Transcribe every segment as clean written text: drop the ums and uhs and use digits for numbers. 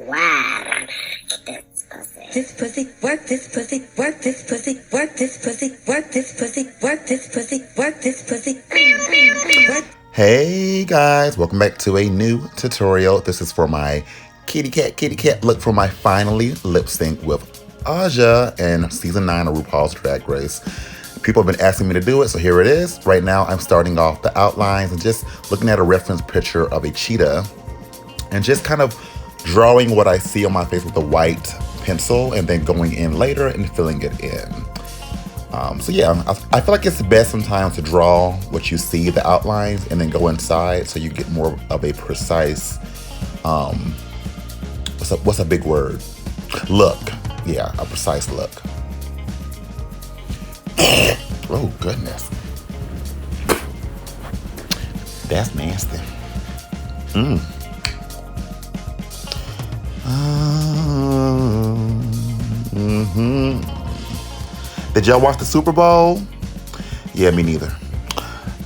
jugar. This pussy, work this pussy, work this pussy, work this pussy, work this pussy, work this pussy, work this pussy. Hey guys, welcome back to a new tutorial. This is for my kitty cat look for my finally lip sync with Aja in season 9 of RuPaul's Drag Race. People have been asking me to do it, so here it is. Right now I'm starting off the outlines and just looking at a reference picture of a cheetah and just kind of drawing what I see on my face with a white pencil and then going in later and filling it in. So yeah, I feel like it's best sometimes to draw what you see, the outlines, and then go inside so you get more of a precise, what's a big word? Look. Yeah, a precise look. Oh, goodness. That's nasty. Did y'all watch the Super Bowl? Yeah, me neither.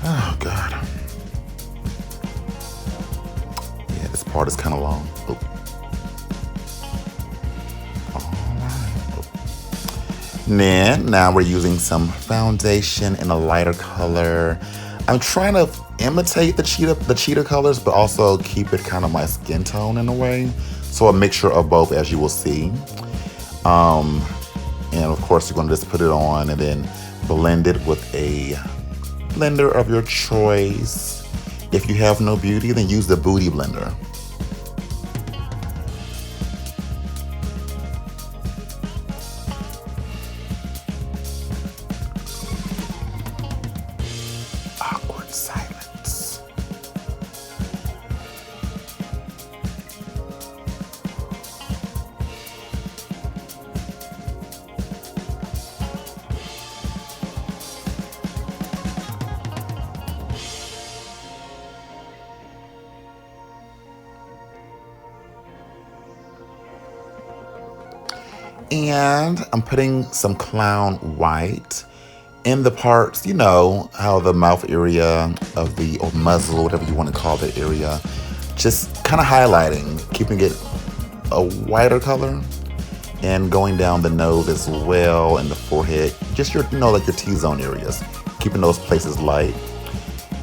Oh, God. Yeah, this part is kind of long. Oh. All right. Oh. Now we're using some foundation in a lighter color. I'm trying to imitate the cheetah colors, but also keep it kind of my skin tone in a way. So a mixture of both, as you will see. And of course, you're going to just put it on and then blend it with a blender of your choice. If you have no beauty, then use the booty blender. Awkward silence. And I'm putting some clown white in the parts, you know, how the mouth area of the, or muzzle, whatever you want to call the area. Just kind of highlighting, keeping it a whiter color and going down the nose as well and the forehead. Just your, you know, like your T-zone areas, keeping those places light.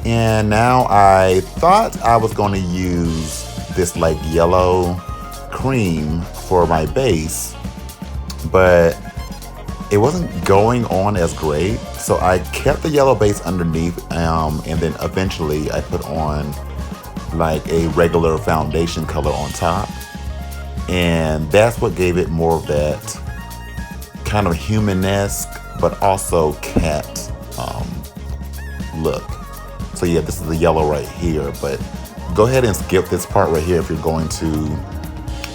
And now I thought I was going to use this like yellow cream for my base, but it wasn't going on as great. So I kept the yellow base underneath, and then eventually I put on like a regular foundation color on top. And that's what gave it more of that kind of human-esque, but also cat look. So yeah, this is the yellow right here, but go ahead and skip this part right here if you're going to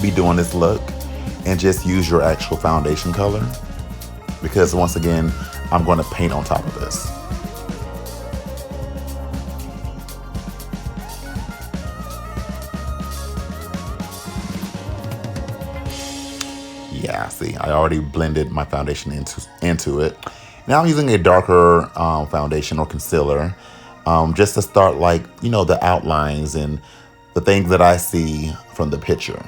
be doing this look. And just use your actual foundation color, because once again, I'm going to paint on top of this. Yeah, see, I already blended my foundation into it. Now I'm using a darker foundation or concealer, just to start, like, you know, the outlines and the things that I see from the picture.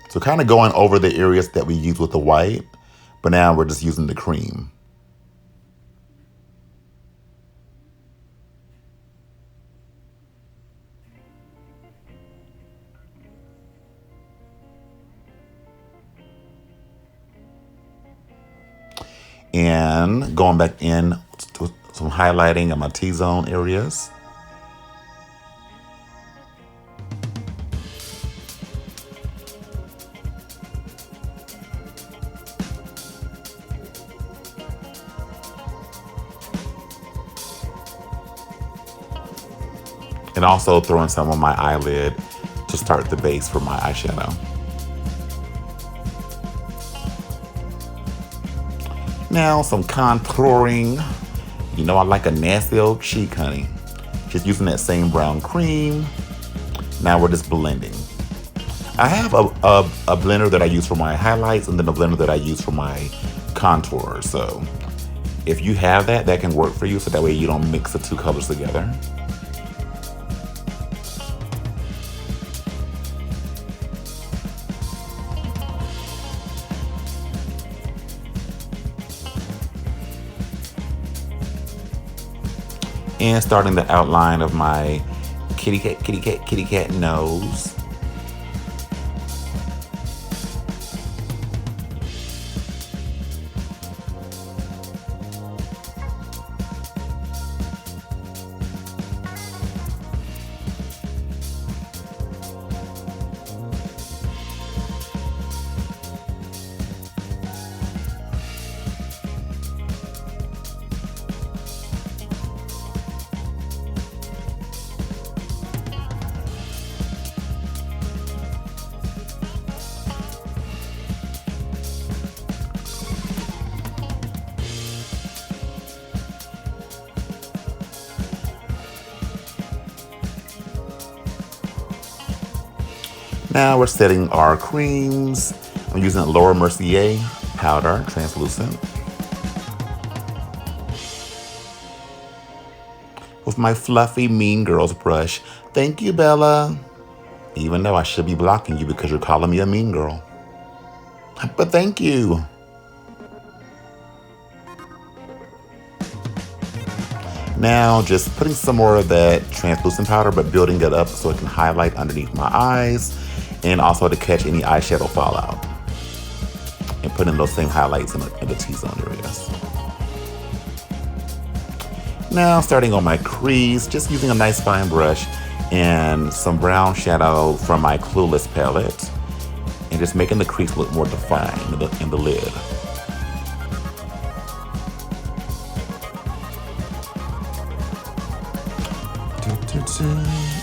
So kind of going over the areas that we use with the white, but now we're just using the cream. And going back in to some highlighting of my T-zone areas. And also throwing some on my eyelid to start the base for my eyeshadow. Now some contouring. You know I like a nasty old cheek, honey. Just using that same brown cream. Now we're just blending. I have a blender that I use for my highlights and then a blender that I use for my contour. So if you have that, that can work for you, so that way you don't mix the two colors together. And starting the outline of my kitty cat nose. Now we're setting our creams. I'm using Laura Mercier powder, translucent. With my fluffy Mean Girls brush. Thank you, Bella. Even though I should be blocking you because you're calling me a mean girl. But thank you. Now just putting some more of that translucent powder, but building it up so it can highlight underneath my eyes and also to catch any eyeshadow fallout. And putting those same highlights in the T-zone areas. Now starting on my crease, just using a nice fine brush and some brown shadow from my Clueless palette. And just making the crease look more defined in the lid.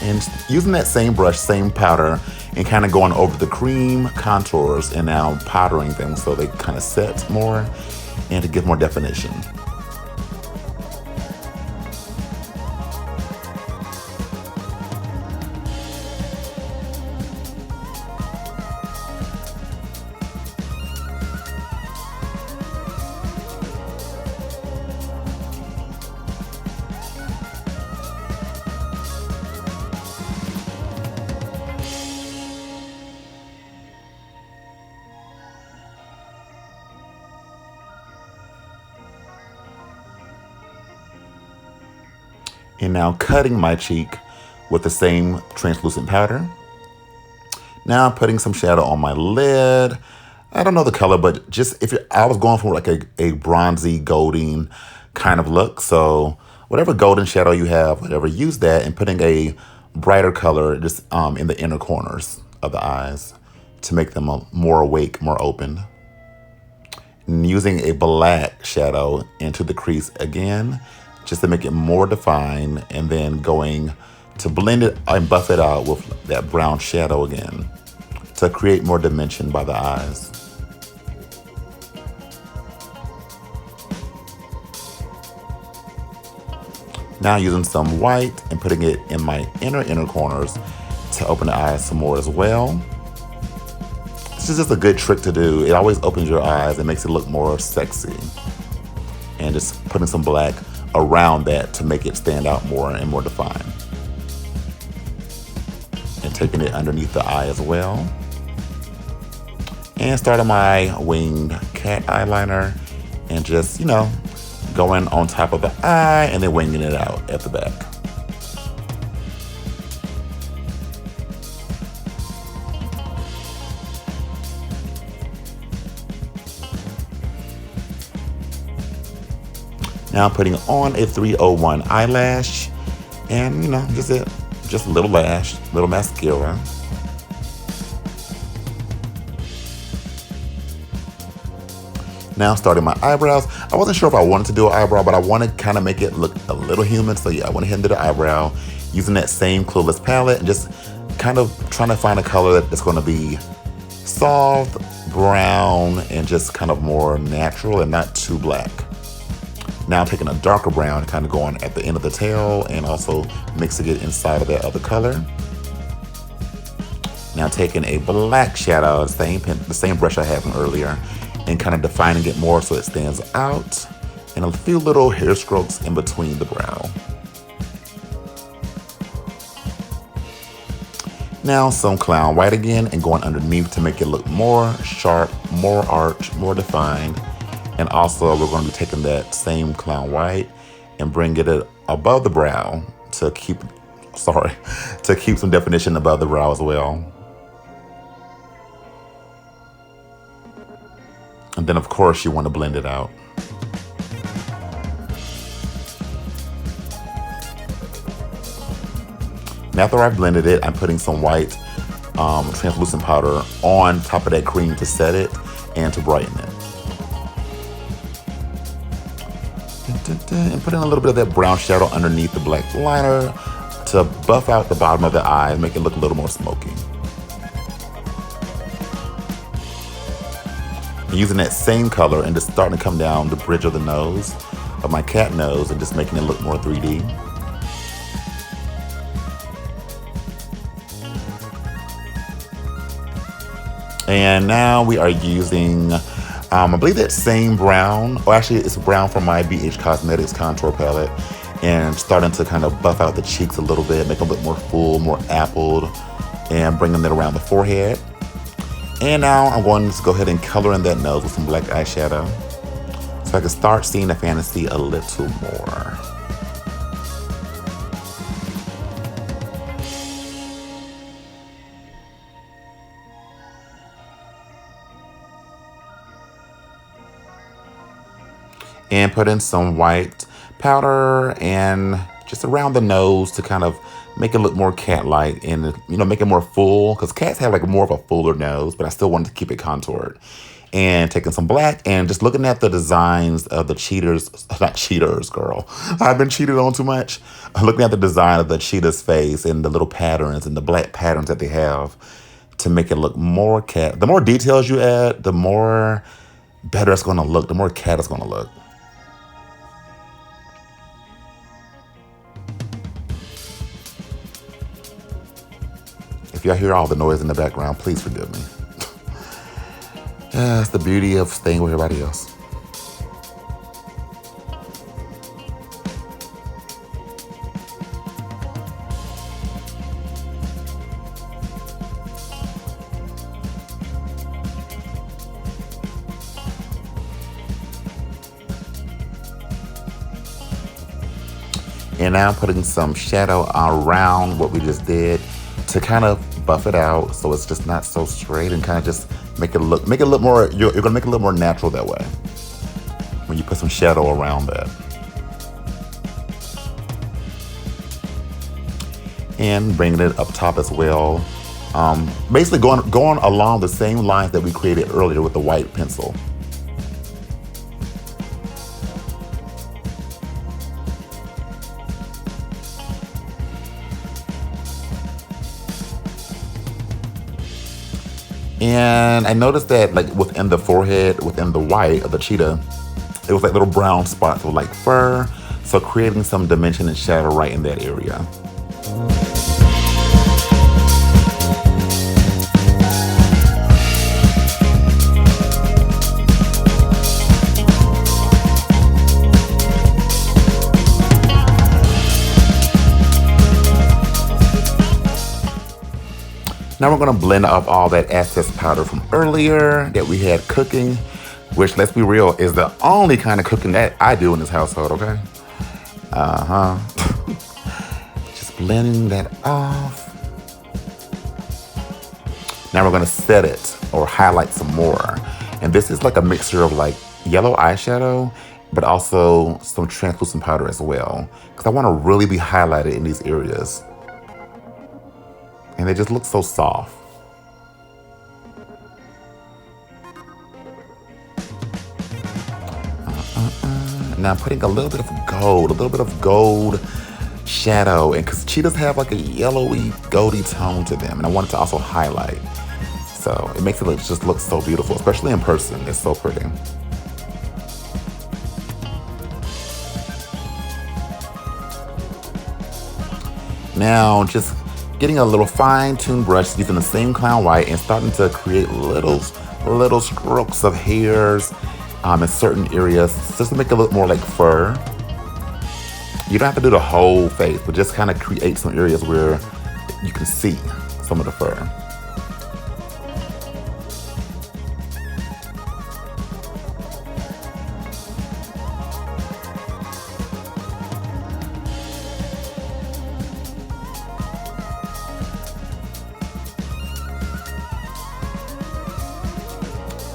And using that same brush, same powder, and kind of going over the cream contours and now powdering them so they kind of set more and to give more definition. And now cutting my cheek with the same translucent powder. Now I'm putting some shadow on my lid. I don't know the color, but just I was going for like a bronzy golden kind of look. So whatever golden shadow you have, whatever, use that, and putting a brighter color just in the inner corners of the eyes to make them more awake, more open. And using a black shadow into the crease again, just to make it more defined, and then going to blend it and buff it out with that brown shadow again to create more dimension by the eyes. Now using some white and putting it in my inner corners to open the eyes some more as well. This is just a good trick to do. It always opens your eyes and makes it look more sexy. And just putting some black around that to make it stand out more and more defined. And taking it underneath the eye as well. And starting my winged cat eyeliner and just, going on top of the eye and then winging it out at the back. Now I'm putting on a 301 eyelash and, just a little lash, little mascara. Now starting my eyebrows. I wasn't sure if I wanted to do an eyebrow, but I want to kind of make it look a little human. So yeah, I went ahead and did an eyebrow using that same Clueless palette and just kind of trying to find a color that's going to be soft, brown, and just kind of more natural and not too black. Now I'm taking a darker brown, kind of going at the end of the tail and also mixing it inside of that other color. Now taking a black shadow, the same brush I had from earlier, and kind of defining it more so it stands out, and a few little hair strokes in between the brow. Now some clown white again and going underneath to make it look more sharp, more arch, more defined. And also we're going to be taking that same clown white and bringing it above the brow to keep, to keep some definition above the brow as well. And then of course you want to blend it out. And after I've blended it, I'm putting some white translucent powder on top of that cream to set it and to brighten it. And putting a little bit of that brown shadow underneath the black liner to buff out the bottom of the eye and make it look a little more smoky. And using that same color and just starting to come down the bridge of the nose, of my cat nose, and just making it look more 3D. And now we are using, I believe that same brown, or actually it's brown from my BH Cosmetics contour palette, and starting to kind of buff out the cheeks a little bit, make them look more full, more appled, and bringing it around the forehead. And now I'm going to go ahead and color in that nose with some black eyeshadow so I can start seeing the fantasy a little more. And put in some white powder and just around the nose to kind of make it look more cat-like and, you know, make it more full, because cats have like more of a fuller nose, but I still wanted to keep it contoured. And taking some black and just looking at the designs of the cheaters, not cheaters, girl. I've been cheated on too much. Looking at the design of the cheetah's face and the little patterns and the black patterns that they have to make it look more cat. The more details you add, the more better it's going to look, the more cat it's going to look. If y'all hear all the noise in the background, please forgive me. That's the beauty of staying with everybody else. And now I'm putting some shadow around what we just did to kind of buff it out so it's just not so straight, and kind of just make it look more, you're gonna make it a little more natural that way when you put some shadow around that. And bringing it up top as well. Basically going along the same lines that we created earlier with the white pencil. And I noticed that like within the forehead, within the white of the cheetah, it was like little brown spots with like fur. So creating some dimension and shadow right in that area. Now we're gonna blend off all that excess powder from earlier that we had cooking, which, let's be real, is the only kind of cooking that I do in this household, okay? Just blending that off. Now we're gonna set it or highlight some more. And this is like a mixture of like yellow eyeshadow, but also some translucent powder as well, because I wanna really be highlighted in these areas. And they just look so soft. Now I'm putting a little bit of gold shadow, and because cheetahs have like a yellowy, goldy tone to them, and I wanted to also highlight. So it makes it just look so beautiful, especially in person. It's so pretty. Now just getting a little fine-tuned brush using the same clown white and starting to create little strokes of hairs in certain areas just to make it look more like fur. You don't have to do the whole face, but just kind of create some areas where you can see some of the fur.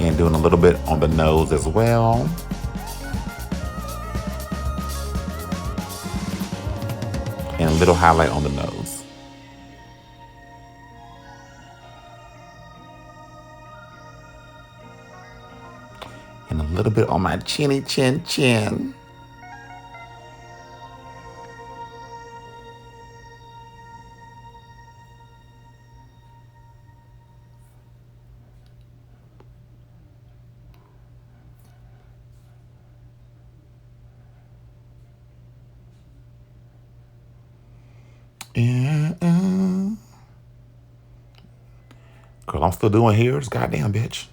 And doing a little bit on the nose as well. And a little highlight on the nose. And a little bit on my chinny chin chin. Yeah. Girl, I'm still doing hairs. Goddamn, bitch.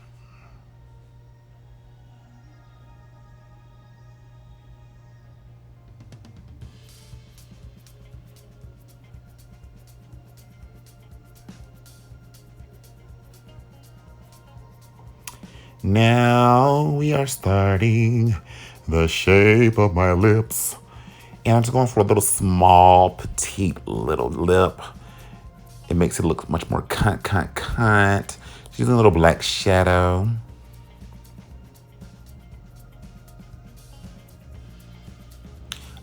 Now we are starting the shape of my lips. And I'm just going for a little small, petite little lip. It makes it look much more cunt. She's using a little black shadow.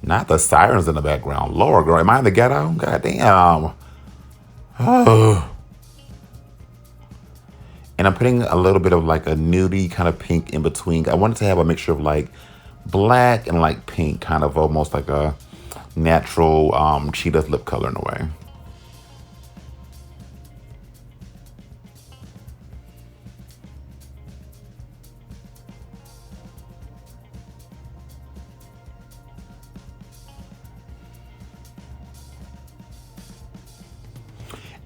Not the sirens in the background. Lord, girl, am I in the ghetto? Goddamn. Oh. And I'm putting a little bit of like a nudie kind of pink in between. I wanted to have a mixture of like black and like pink, kind of almost like a natural Cheetah's lip color in a way.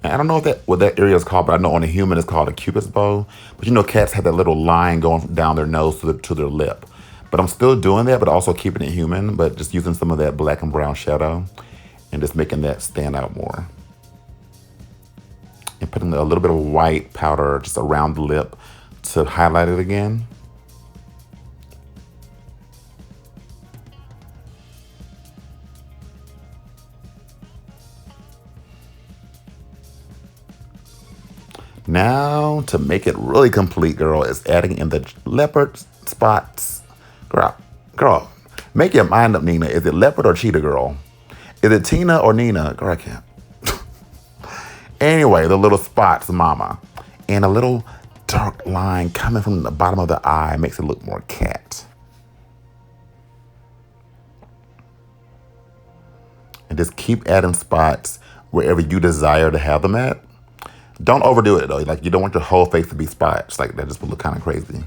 And I don't know what that area is called, but I know on a human it's called a cupid's bow. But you know, cats have that little line going down their nose to their lip. But I'm still doing that, but also keeping it human, but just using some of that black and brown shadow and just making that stand out more. And putting a little bit of white powder just around the lip to highlight it again. Now, to make it really complete, girl, is adding in the leopard spots. Girl, make your mind up, Nina. Is it leopard or cheetah, girl? Is it Tina or Nina? Girl, I can't. Anyway, the little spots, mama. And a little dark line coming from the bottom of the eye makes it look more cat. And just keep adding spots wherever you desire to have them at. Don't overdo it though. Like, you don't want your whole face to be spots. Like, that just would look kind of crazy.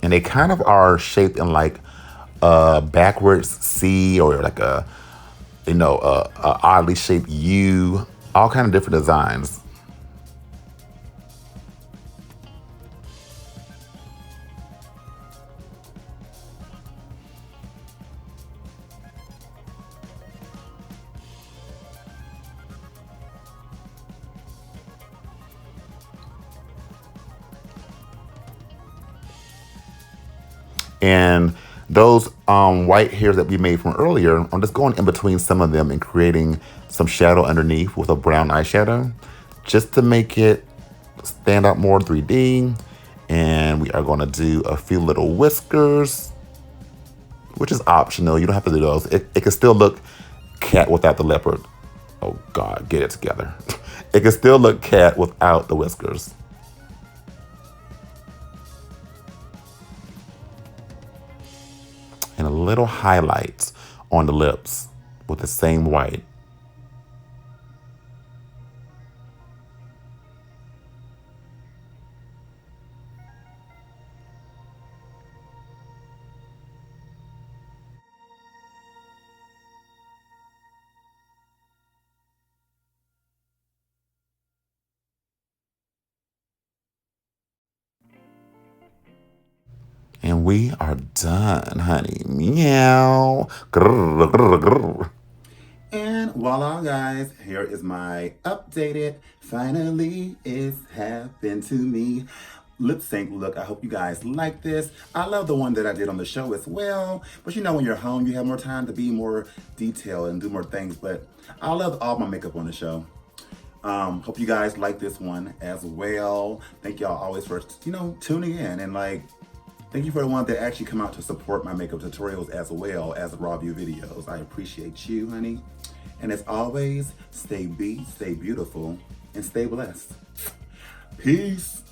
And they kind of are shaped in like a backwards C or like a oddly shaped U. All kind of different designs. And those white hairs that we made from earlier, I'm just going in between some of them and creating some shadow underneath with a brown eyeshadow just to make it stand out more 3D. And we are going to do a few little whiskers, which is optional. You don't have to do those. It can still look cat without the leopard. Oh God, get it together. It can still look cat without the whiskers. And a little highlights on the lips with the same white. And we are done, honey. Meow. Grrr, grrr, grrr. And voila, guys, here is my updated, finally it's happened to me, lip sync look. I hope you guys like this. I love the one that I did on the show as well, but you know, when you're home, you have more time to be more detailed and do more things, but I love all my makeup on the show. Hope you guys like this one as well. Thank y'all always for, tuning in, and like, thank you for the ones that actually come out to support my makeup tutorials as well as the raw view videos. I appreciate you, honey. And as always, stay beautiful, and stay blessed. Peace.